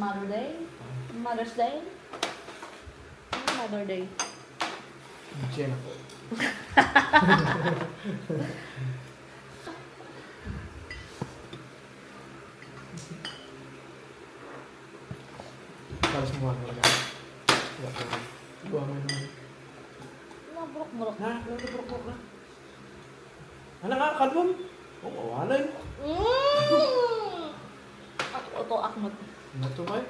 Mother Day? Mother's Day? Mother Day. Diyan ako. Tapos mo ano lang. Buwan mo naman. Naburok-burok. Ha? Naburok na. Ano nga? Kalbom? Oo, awalan. Ako ito, akmot. Ano ito ba?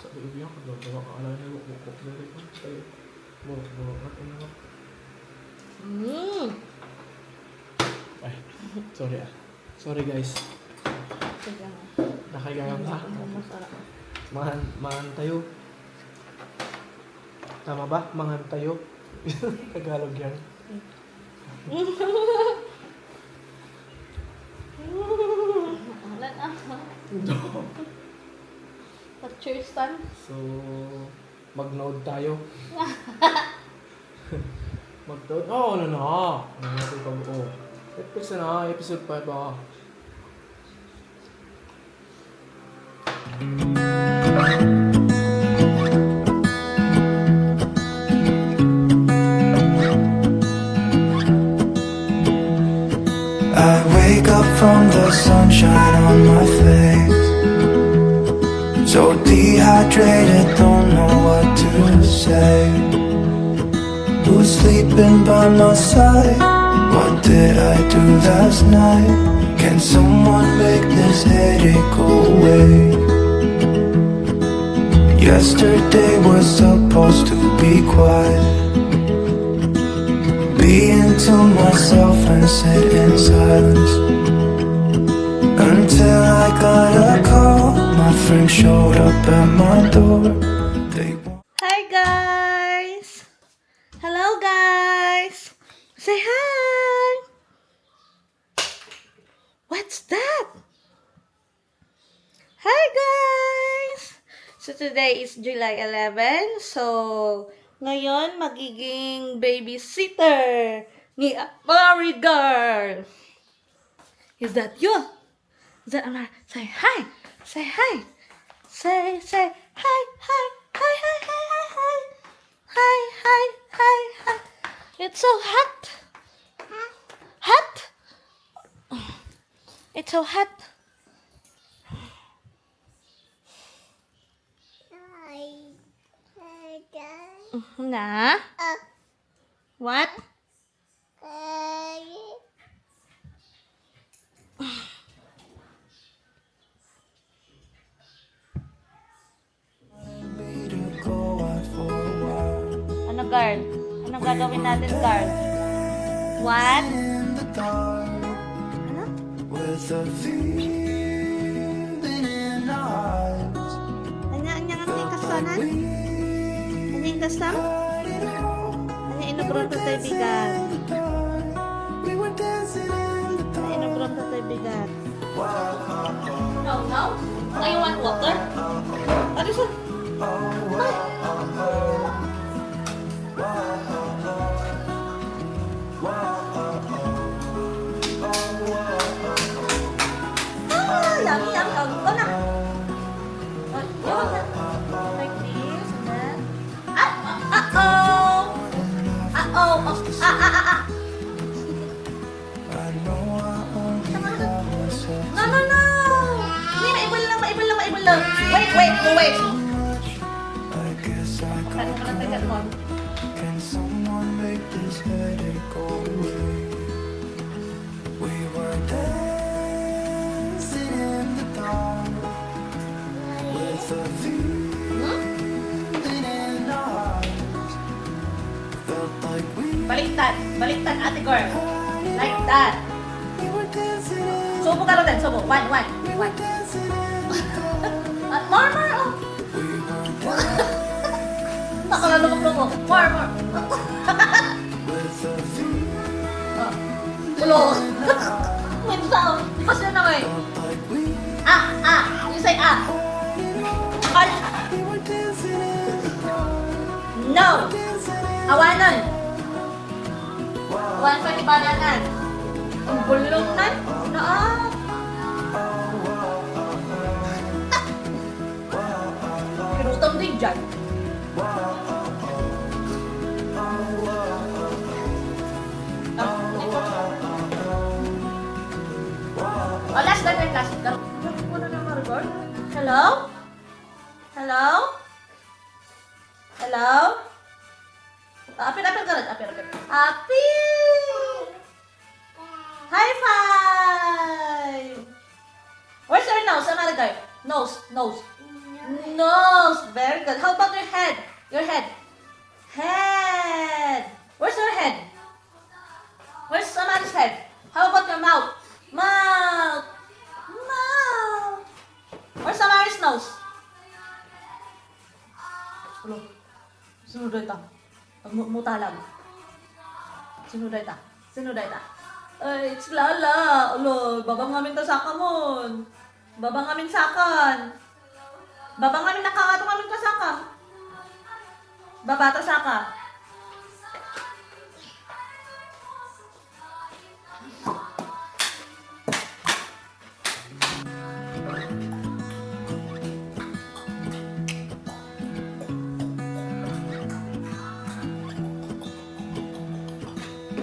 Sabi ko yan, kagawa ka alala na lukok na rin. Tayo. Burok na. Ano nga? Ay, sorry ah. Sorry guys. Sige nga. Nakagayam na. Masarap. Mangan tayo. Tama ba? Mangan tayo. Tagalog yan. Alan ah. Pa-cheers time. So, mag-node tayo. Mag-node? Oo, ano na. Ano natin pag-o. Episode na, episode 5 ah. I wake up from the sunshine on my face, so dehydrated, don't know what to say. Who's sleeping by my side? What did I do last night? Can someone make this headache go away? Yesterday was supposed to be quiet. Being to myself and sit in silence, until I got a call. My friend showed up at my door. Hi guys! Hello guys! Say hi! What's that? Hi guys! So today is July 11. So ngayon magiging babysitter ni Mary girl. Is that you? Is that Amara? Say hi! Say hi! Say hi! Hi! Hi! Hi! Hi! Hi! Hi! Hi! Hi! Hi! It's so hot! Hot? It's so hot. Na? What? Ano, girl? Anong gagawin natin, girl? What? Ano? Anya ang kasanan? Anya yung kasam? Anya inubron to tayo bigat? Anya inubron to tayo bigat? No, no? Do you want water? Ano siya? Yummy, yummy. Oh, go na. Like this, and then... Uh-oh! Uh-oh! No, no, no! Hindi, maibol lang. Wait. Ano ka lang tagat mo? Can someone make this headache go away? We were dancing in the dark with a feeling in our eyes. Felt like we Baliktad, ate girl. Like that. were dancing in Subo ka rin, subo. One. dancing in the dark. More, oh. We were dancing Nakalulukok. More. with a feeling Ulo. Wait, sound. Kasi na nga eh. like we You say ah. All. were dancing in the dark. No. Awanan. Awan pa ni bananan. Ang bulong na. Gutom din dyan. Oh, last na rin, last. Gawin mo na ng Maribor. Hello? Hello? Hello? Apir ka rin. Apir. High five! Where's your nose, Maribor? Nose. Nose. Very good. How about your head? Your head. Head. Where's your head? Where's somebody's head? How about your mouth? Mouth. Where's somebody's nose? Hello. Sino dito? Mutalam. Sino dito? It's Lala. Hello. Babang namin tasakamon. Babang namin sakan. Babang namin nakakatong namin tasaka. Babata saka.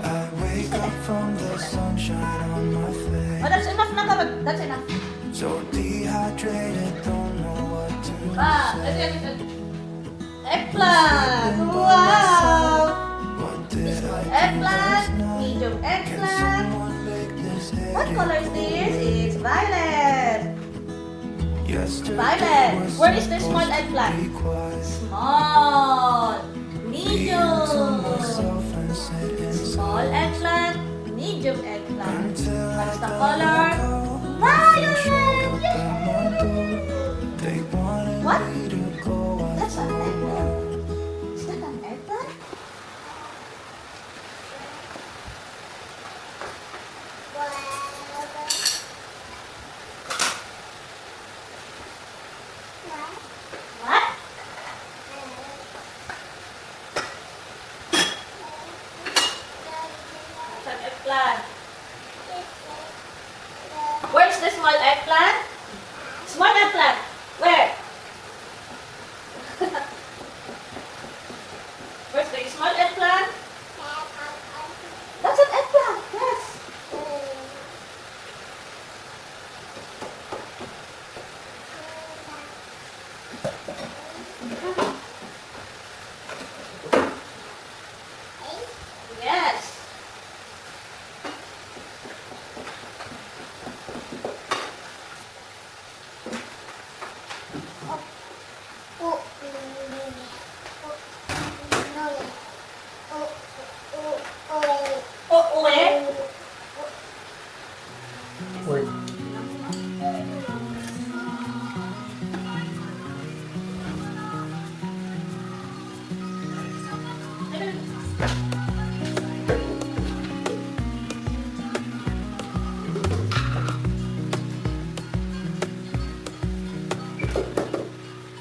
I wake up from the sunshine on my face. Oh, that's enough na kapag. That's enough. So dehydrated, don't know what to Ito. say. Eggplant! Wow! What did I do Eggplant! last night? Medium Can eggplant! someone make this What head color is this? It's violet! Yesterday Violet! was Where is the small supposed to eggplant? be quiet. Small! To Medium! myself and sit Small inside eggplant, medium eggplant. until I What's the got color? a call. Violet! Showed up at my door. They wanted What? me to go. I That's an told eggplant. them. Is that an eggplant? What? It's an eggplant. Where's the small eggplant? Small eggplant. Where? Where's the small eggplant? That's an eggplant. Yes. Yes. Oh, where? Wait.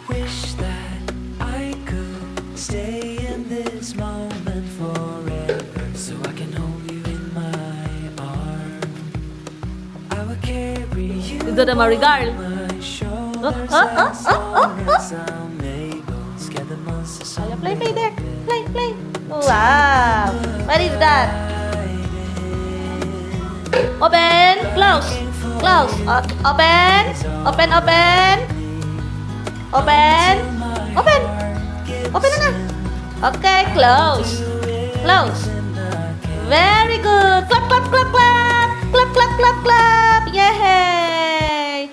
Wish that I could stay in this moment forever, so I can hold you in my arms. I will carry you Ito na Marigar. on my shoulders as long as I'm able. Scare the monsters on Play there. Play. Wow. What is that? Open. Close. Open. Open na. Okay, close. Very good. Clap. Yay.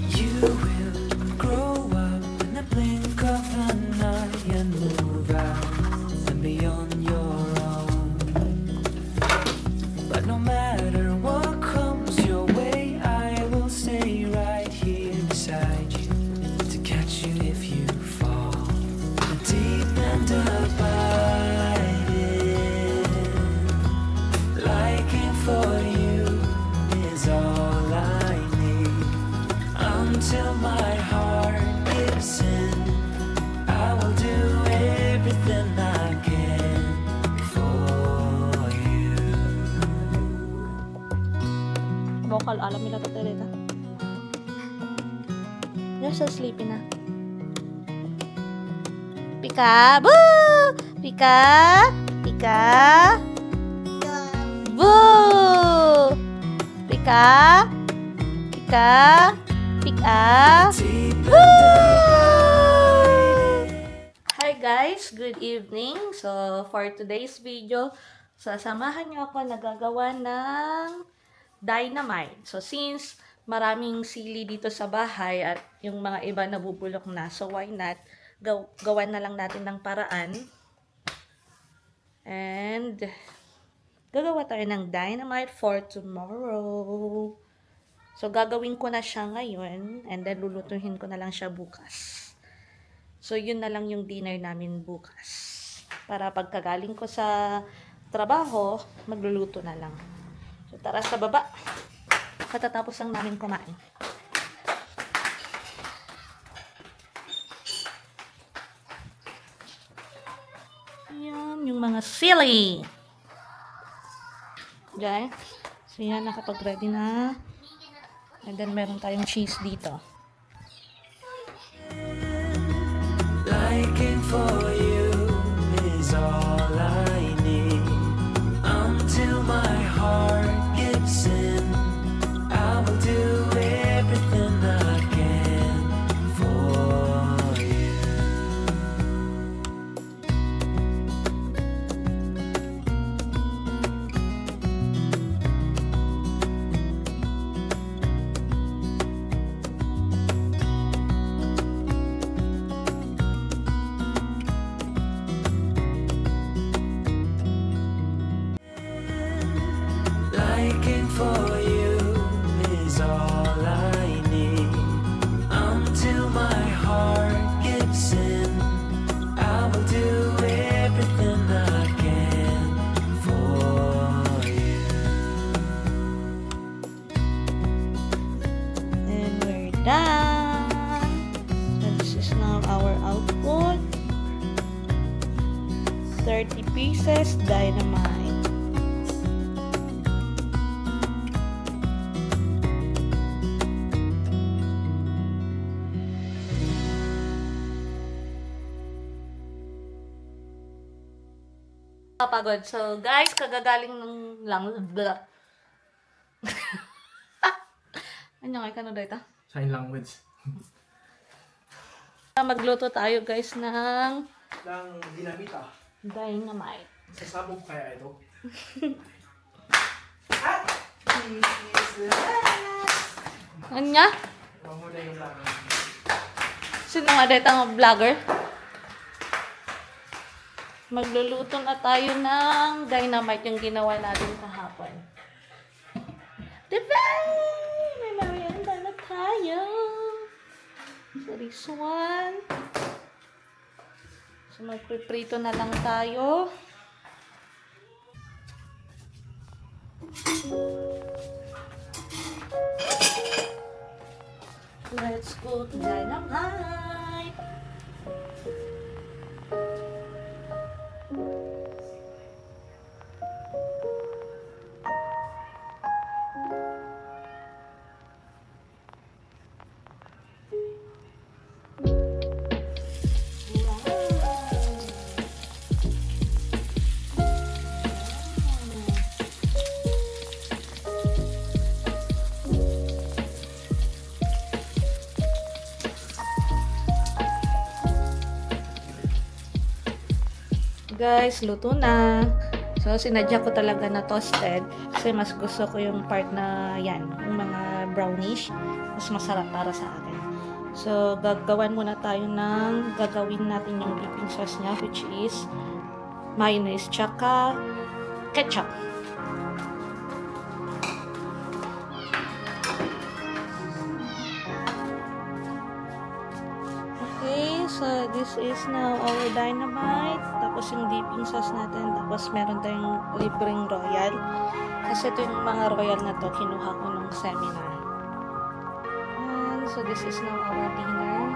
You will grow up in the blink of an eye and move out and be on your own. But no matter what comes your way, I will stay right here beside you to catch you if you fall. Deep and abiding, liking for Kalau alam nila to Teresa. You're so sleepy na. Pika! Boo! Pika! Pika! Boo! Pika! Pika! Pika! Hi guys! Good evening! So, for today's video, sasamahan niyo ako na gagawa ng dynamite. So, since maraming sili dito sa bahay at yung mga iba nabubulok na, so why not gawan na lang natin ng paraan. And gagawa tayo ng dynamite for tomorrow. So, gagawin ko na siya ngayon and then lulutuhin ko na lang siya bukas. So, yun na lang yung dinner namin bukas. Para pagkagaling ko sa trabaho, magluluto na lang. So, tara sa baba. Katatapos lang namin kumain. Ayan, yung mga sili. Diyan. So, yan, nakapag-ready na. And then, meron tayong cheese dito. Liking for you is all I need. Until my heart gives in, I will do everything I can for you. Liking for you is all I need. Until my heart gives in, I will do everything I can for you. And we're done. So this is now our output. 30 pieces dynamite. Kapagod. So guys, kagagaling ng lang blah. Ano nga ka no dito? Sign language. Magluto tayo guys ng Ng dinamita. dynamite. Sasabog kaya ito? Ano nga? Mamuna yung laman. Sino nga dito ang vlogger? Magluluto na tayo ng dynamite yung ginawa natin kahapon. Diba? May merienda na tayo. So this one. So magpiprito na lang tayo. Let's go to dynamite. Guys, luto na. So, sinadya ko talaga na toasted kasi mas gusto ko yung part na yan, yung mga brownish. Mas masarap para sa akin. So, gagawin muna tayo ng gagawin natin yung dipping sauce niya, which is mayonnaise tsaka ketchup. Okay, so this is now our dynamite. Tapos yung dipping sauce natin. Tapos meron tayong libreng royal. Kasi ito yung mga royal na to, kinuha ko nung seminar. And so this is now our dinner.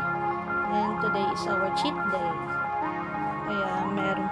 And today is our cheat day. Kaya meron